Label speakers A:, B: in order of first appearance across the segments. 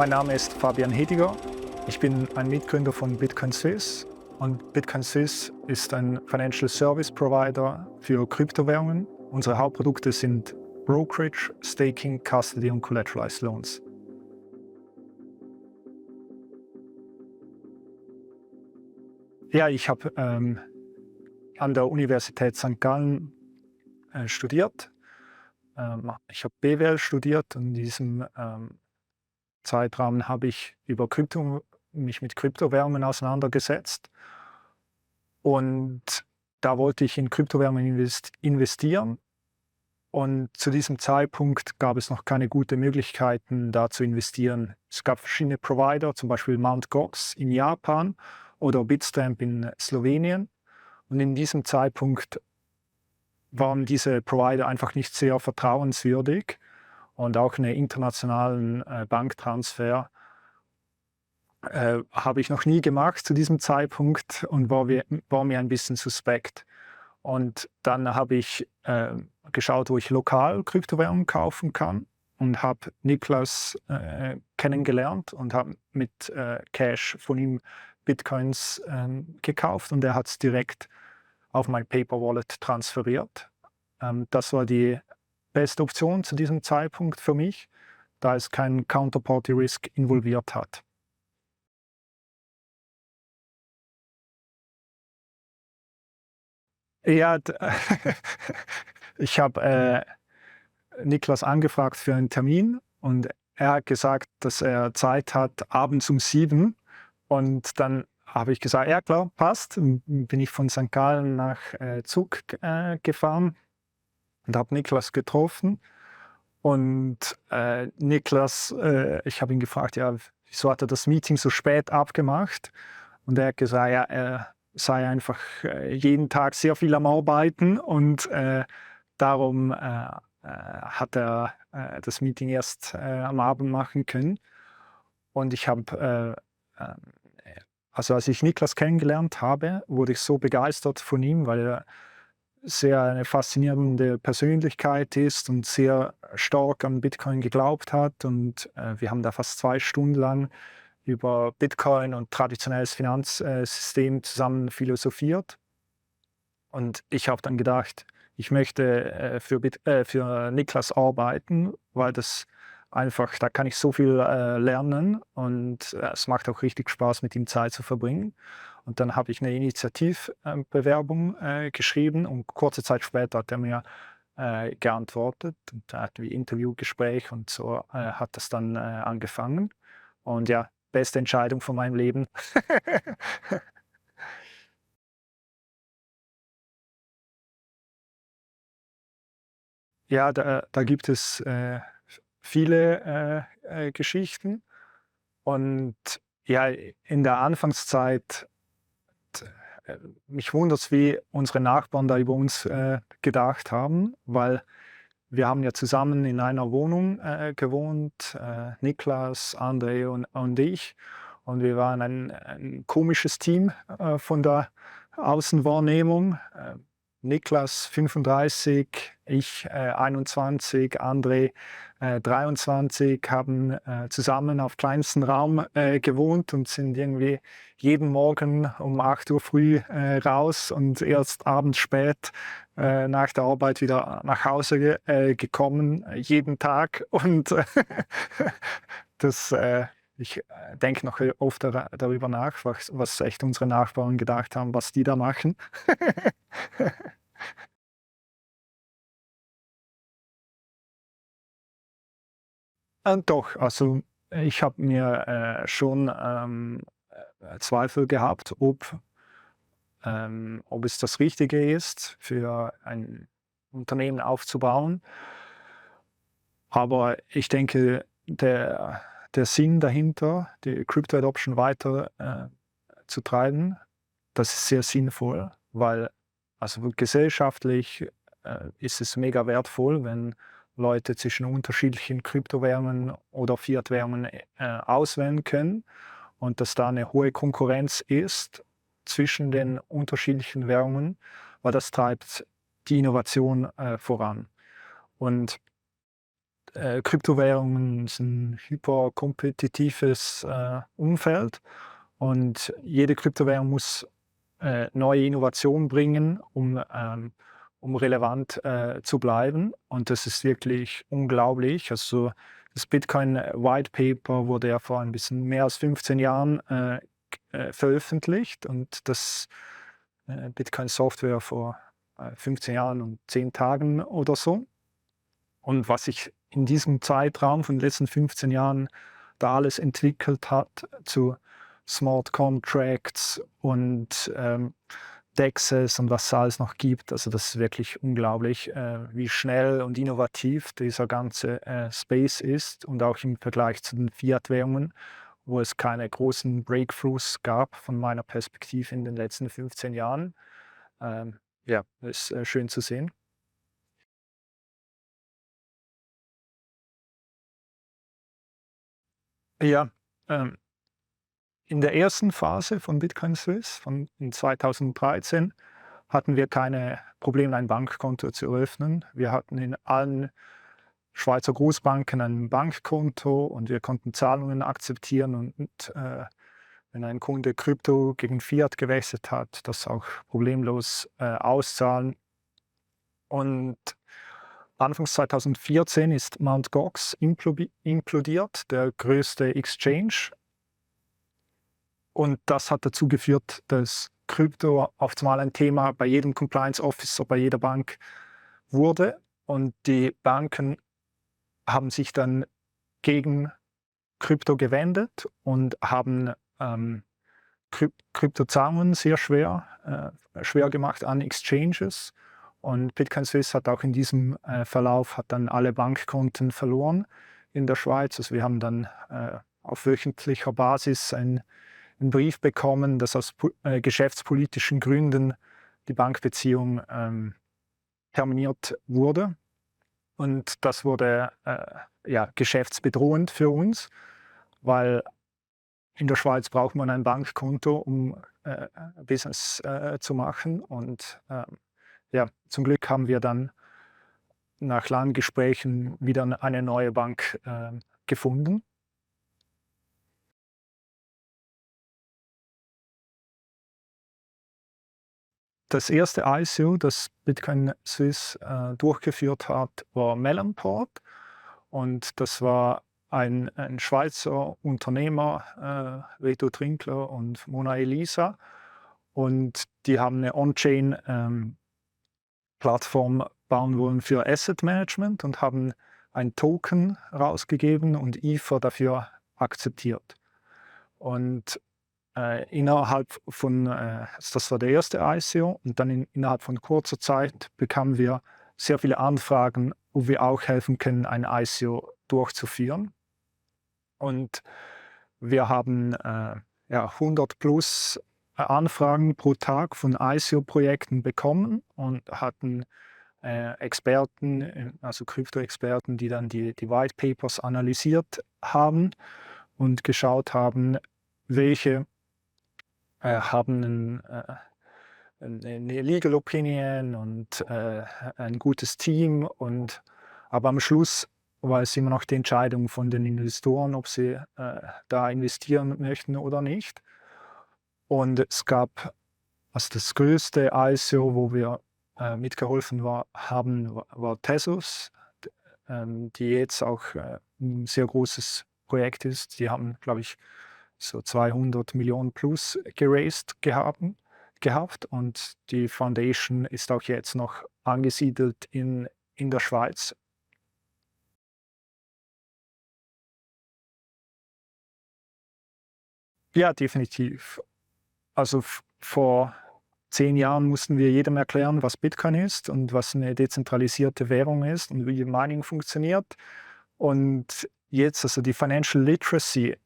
A: Mein Name ist Fabian Hediger. Ich bin ein Mitgründer von Bitcoin Swiss und Bitcoin Swiss ist ein Financial Service Provider für Kryptowährungen. Unsere Hauptprodukte sind Brokerage, Staking, Custody und Collateralized Loans. Ja, ich habe an der Universität St. Gallen studiert. Ich habe BWL studiert und in diesem Zeitrahmen habe ich mich mit Kryptowährungen auseinandergesetzt. Und da wollte ich in Kryptowährungen investieren. Und zu diesem Zeitpunkt gab es noch keine guten Möglichkeiten, da zu investieren. Es gab verschiedene Provider, zum Beispiel Mt. Gox in Japan oder Bitstamp in Slowenien. Und in diesem Zeitpunkt waren diese Provider einfach nicht sehr vertrauenswürdig und auch einen internationalen Banktransfer habe ich noch nie gemacht zu diesem Zeitpunkt und war mir ein bisschen suspekt. Und dann habe ich geschaut, wo ich lokal Kryptowährungen kaufen kann und habe Niklas kennengelernt und habe mit Cash von ihm Bitcoins gekauft und er hat es direkt auf mein Paper Wallet transferiert. Das war die beste Option zu diesem Zeitpunkt für mich, da es keinen Counterparty Risk involviert hat. Ja, ich habe Niklas angefragt für einen Termin und er hat gesagt, dass er Zeit hat abends um 7. Und dann habe ich gesagt, ja klar, passt. Und bin ich von St. Gallen nach Zug gefahren und habe Niklas getroffen. Und Niklas, ich habe ihn gefragt, ja, wieso hat er das Meeting so spät abgemacht? Und er hat gesagt, ja, er sei einfach jeden Tag sehr viel am Arbeiten und darum hat er das Meeting erst am Abend machen können. Und ich habe, also als ich Niklas kennengelernt habe, wurde ich so begeistert von ihm, weil er sehr eine faszinierende Persönlichkeit ist und sehr stark an Bitcoin geglaubt hat. Und wir haben da fast 2 Stunden lang über Bitcoin und traditionelles Finanzsystem zusammen philosophiert. Und ich habe dann gedacht, ich möchte für Niklas arbeiten, weil das einfach, da kann ich so viel lernen und es macht auch richtig Spaß, mit ihm Zeit zu verbringen. Und dann habe ich eine Initiativbewerbung geschrieben und kurze Zeit später hat er mir geantwortet und da hatten wir Interviewgespräch und so hat das dann angefangen. Und ja, beste Entscheidung von meinem Leben. Ja, da gibt es viele Geschichten. Und ja, in der Anfangszeit, mich wundert es, wie unsere Nachbarn da über uns gedacht haben, weil wir haben ja zusammen in einer Wohnung gewohnt, Niklas, André und ich. Und wir waren ein komisches Team von der Außenwahrnehmung. Niklas 35, ich 21, André 23, haben zusammen auf kleinstem Raum gewohnt und sind irgendwie jeden Morgen um 8 Uhr früh raus und erst abends spät nach der Arbeit wieder nach Hause gekommen, jeden Tag. Und das, ich denke noch oft darüber nach, was echt unsere Nachbarn gedacht haben, was die da machen. Doch, also ich habe mir schon Zweifel gehabt, ob es das Richtige ist, für ein Unternehmen aufzubauen. Aber ich denke, der Sinn dahinter, die Crypto Adoption weiter zu treiben, das ist sehr sinnvoll, weil also gesellschaftlich ist es mega wertvoll, wenn Leute zwischen unterschiedlichen Kryptowährungen oder Fiat-Währungen auswählen können und dass da eine hohe Konkurrenz ist zwischen den unterschiedlichen Währungen, weil das treibt die Innovation voran. Und Kryptowährungen sind ein hyperkompetitives Umfeld und jede Kryptowährung muss neue Innovationen bringen, um relevant zu bleiben. Und das ist wirklich unglaublich. Also das Bitcoin White Paper wurde ja vor ein bisschen mehr als 15 Jahren veröffentlicht und das Bitcoin Software vor 15 Jahren und 10 Tagen oder so. Und was sich in diesem Zeitraum von den letzten 15 Jahren da alles entwickelt hat zu Smart Contracts und DEXs und was es alles noch gibt. Also das ist wirklich unglaublich, wie schnell und innovativ dieser ganze Space ist und auch im Vergleich zu den Fiat-Währungen, wo es keine großen Breakthroughs gab von meiner Perspektive in den letzten 15 Jahren. Ja, das ist schön zu sehen. Ja, in der ersten Phase von Bitcoin Swiss, in 2013, hatten wir keine Probleme, ein Bankkonto zu eröffnen. Wir hatten in allen Schweizer Großbanken ein Bankkonto und wir konnten Zahlungen akzeptieren und wenn ein Kunde Krypto gegen Fiat gewechselt hat, das auch problemlos auszahlen. Und Anfangs 2014 ist Mt. Gox implodiert, der größte Exchange. Und das hat dazu geführt, dass Krypto auf einmal ein Thema bei jedem Compliance Officer, bei jeder Bank wurde. Und die Banken haben sich dann gegen Krypto gewendet und haben Kryptozahlungen sehr schwer gemacht an Exchanges. Und Bitcoin Swiss hat auch in diesem Verlauf hat dann alle Bankkonten verloren in der Schweiz. Also wir haben dann auf wöchentlicher Basis einen Brief bekommen, dass aus geschäftspolitischen Gründen die Bankbeziehung terminiert wurde. Und das wurde ja, geschäftsbedrohend für uns, weil in der Schweiz braucht man ein Bankkonto, um Business zu machen. Und ja, zum Glück haben wir dann nach langen Gesprächen wieder eine neue Bank gefunden. Das erste ICO, das Bitcoin Swiss durchgeführt hat, war Melonport. Und das war ein Schweizer Unternehmer, Reto Trinkler und Mona Elisa. Und die haben eine On-Chain-Plattform bauen wollen für Asset Management und haben ein Token rausgegeben und Ether dafür akzeptiert. Und innerhalb von, das war der erste ICO, und dann innerhalb von kurzer Zeit bekamen wir sehr viele Anfragen, wo wir auch helfen können, ein ICO durchzuführen. Und wir haben ja, 100 plus Anfragen pro Tag von ICO-Projekten bekommen und hatten Experten, also Krypto-Experten, die dann die White Papers analysiert haben und geschaut haben, welche haben eine Legal Opinion und ein gutes Team. Aber am Schluss war es immer noch die Entscheidung von den Investoren, ob sie da investieren möchten oder nicht. Und es gab, also das größte ICO, wo wir mitgeholfen haben, war Tezos, die jetzt auch ein sehr großes Projekt ist. Die haben, glaube ich, so 200 Millionen plus geraced gehabt und die Foundation ist auch jetzt noch angesiedelt in der Schweiz. Ja, definitiv. Also vor 10 Jahren mussten wir jedem erklären, was Bitcoin ist und was eine dezentralisierte Währung ist und wie Mining funktioniert. Und jetzt, also die Financial Literacy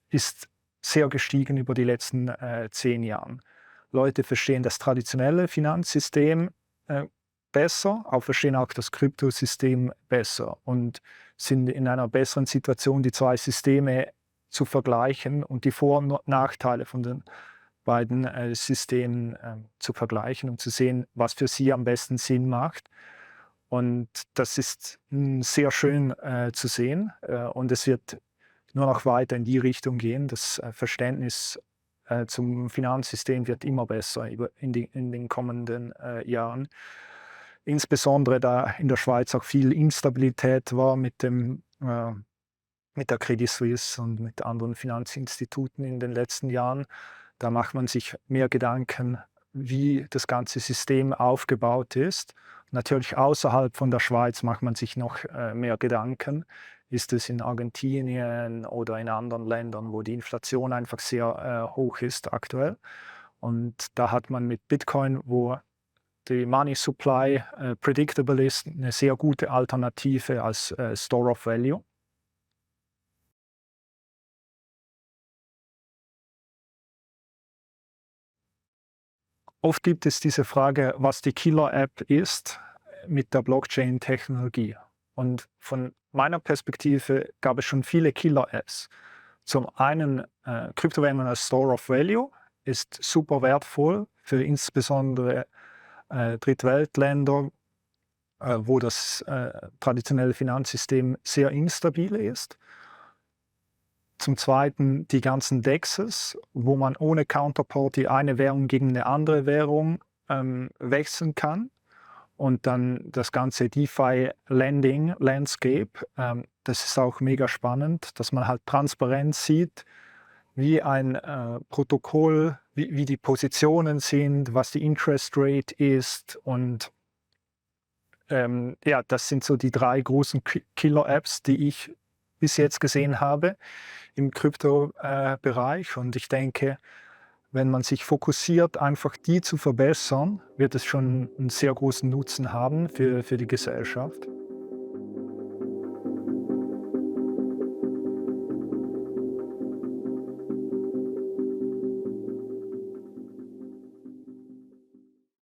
A: ist sehr gestiegen über die letzten 10 Jahren. Leute verstehen das traditionelle Finanzsystem besser, aber verstehen auch das Kryptosystem besser und sind in einer besseren Situation, die zwei Systeme zu vergleichen und die Vor- und Nachteile von den beiden Systemen zu vergleichen und zu sehen, was für sie am besten Sinn macht. Und das ist sehr schön zu sehen. Und es wird nur noch weiter in die Richtung gehen. Das Verständnis zum Finanzsystem wird immer besser in den kommenden Jahren. Insbesondere da in der Schweiz auch viel Instabilität war mit der Credit Suisse und mit anderen Finanzinstituten in den letzten Jahren. Da macht man sich mehr Gedanken, wie das ganze System aufgebaut ist. Natürlich außerhalb von der Schweiz macht man sich noch mehr Gedanken. Ist es in Argentinien oder in anderen Ländern, wo die Inflation einfach sehr hoch ist aktuell? Und da hat man mit Bitcoin, wo die Money Supply predictable ist, eine sehr gute Alternative als Store of Value. Oft gibt es diese Frage, was die Killer-App ist mit der Blockchain-Technologie. Und von meiner Perspektive gab es schon viele Killer-Apps. Zum einen Kryptowährungen als Store of Value ist super wertvoll für insbesondere Drittweltländer, wo das traditionelle Finanzsystem sehr instabil ist. Zum Zweiten die ganzen DEXs, wo man ohne Counterparty eine Währung gegen eine andere Währung wechseln kann. Und dann das ganze DeFi-Lending-Landscape. Das ist auch mega spannend, dass man halt transparent sieht, wie ein Protokoll, wie die Positionen sind, was die Interest Rate ist. Und ja, das sind so die 3 großen Killer-Apps, die ich bis jetzt gesehen habe im Krypto-Bereich. Und ich denke, wenn man sich fokussiert, einfach die zu verbessern, wird es schon einen sehr großen Nutzen haben für die Gesellschaft.